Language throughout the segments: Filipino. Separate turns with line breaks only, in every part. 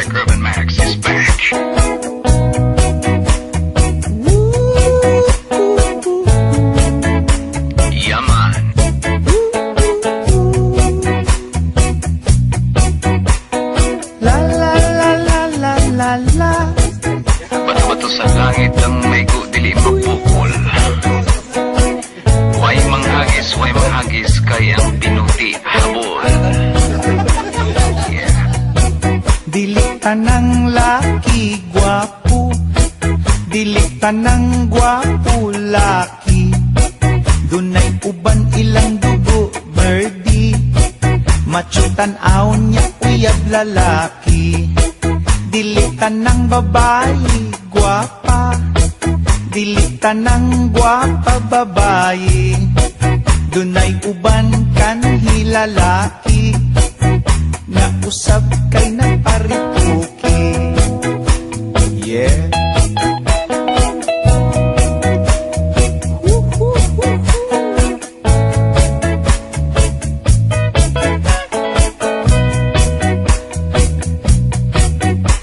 like Urban Max is back. Yeah, man.
La la la la la la la.
Bato-bato sa langit ang may dili mapukol. Way manghagis kay ang pinuti habol. Yeah.
Dili tanang laki gwapo, dili tanang gwapo laki. Dunay uban ilang dugo birdie, machutan aon niya uyab lalaki. Dili tanang babae gwapa, dili tanang gwapa babae. Dunay uban kanhi lalaki, nga usab kay naparituki. Yeah.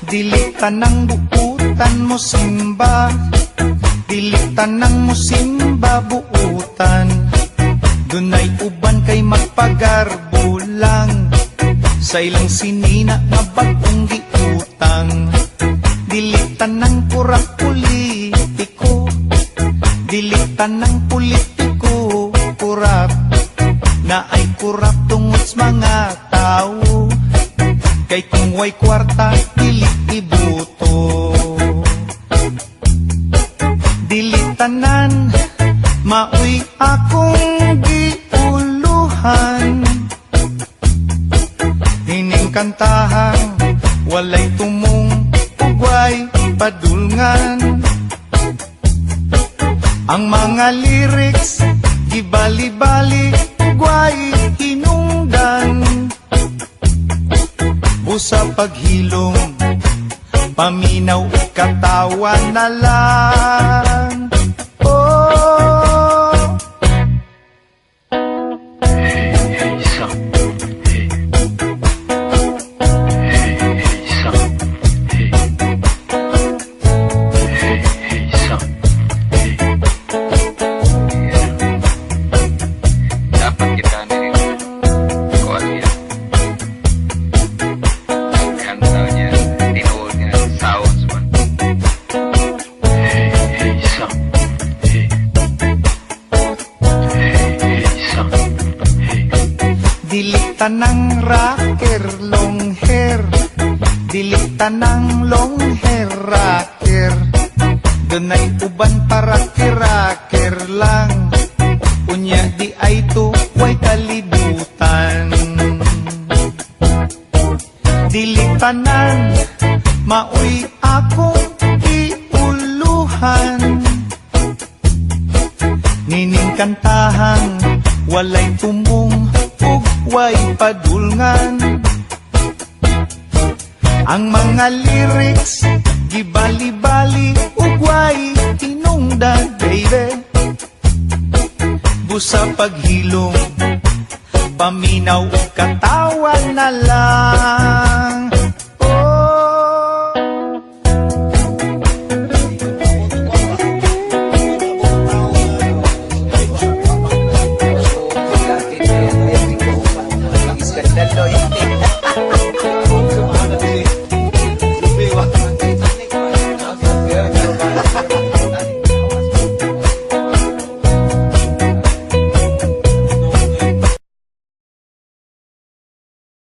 Dili tanang buutan mo simba, dili tanang mo simba buutan. Dunay uban kay magpagarbo lang, sa ilang sinina nga bagong giutang. Dili tanang kurang politiko, dili tanang politiko kurap, na ay kurap tungod sa mga tao. Kay kung way kwarta, dili ibuto. Dili tanan, mauy akong giuluhan. Hining kantahan, walay tumong, ugway padulngan. Ang mga lyrics, gibali-bali, ugway hinungdan. Busa paghilom, paminaw o katawan na lang. Oh,
Hey, hey, son. Hey. Hey, hey, son. Hey. Hey, hey, son. Hey. Yeah. Dapat kita nih kuat ya. Kantanya, tinunya, sounds man. Hey, hey, son. Hey. Hey, hey, son. Hey.
dili tanang rocker long hair, dili tanang long hair rocker. Dunay uban para kiraker lang, unya di ay tuway kalibutan. Dili tanan, mauy akong iuluhan. Nining kantahan, walay tumong, ugway padulngan. Ang mga lyrics, gibali-bali, ugway tinungdan, baby. Busa paghilom, paminaw o katawan na lang.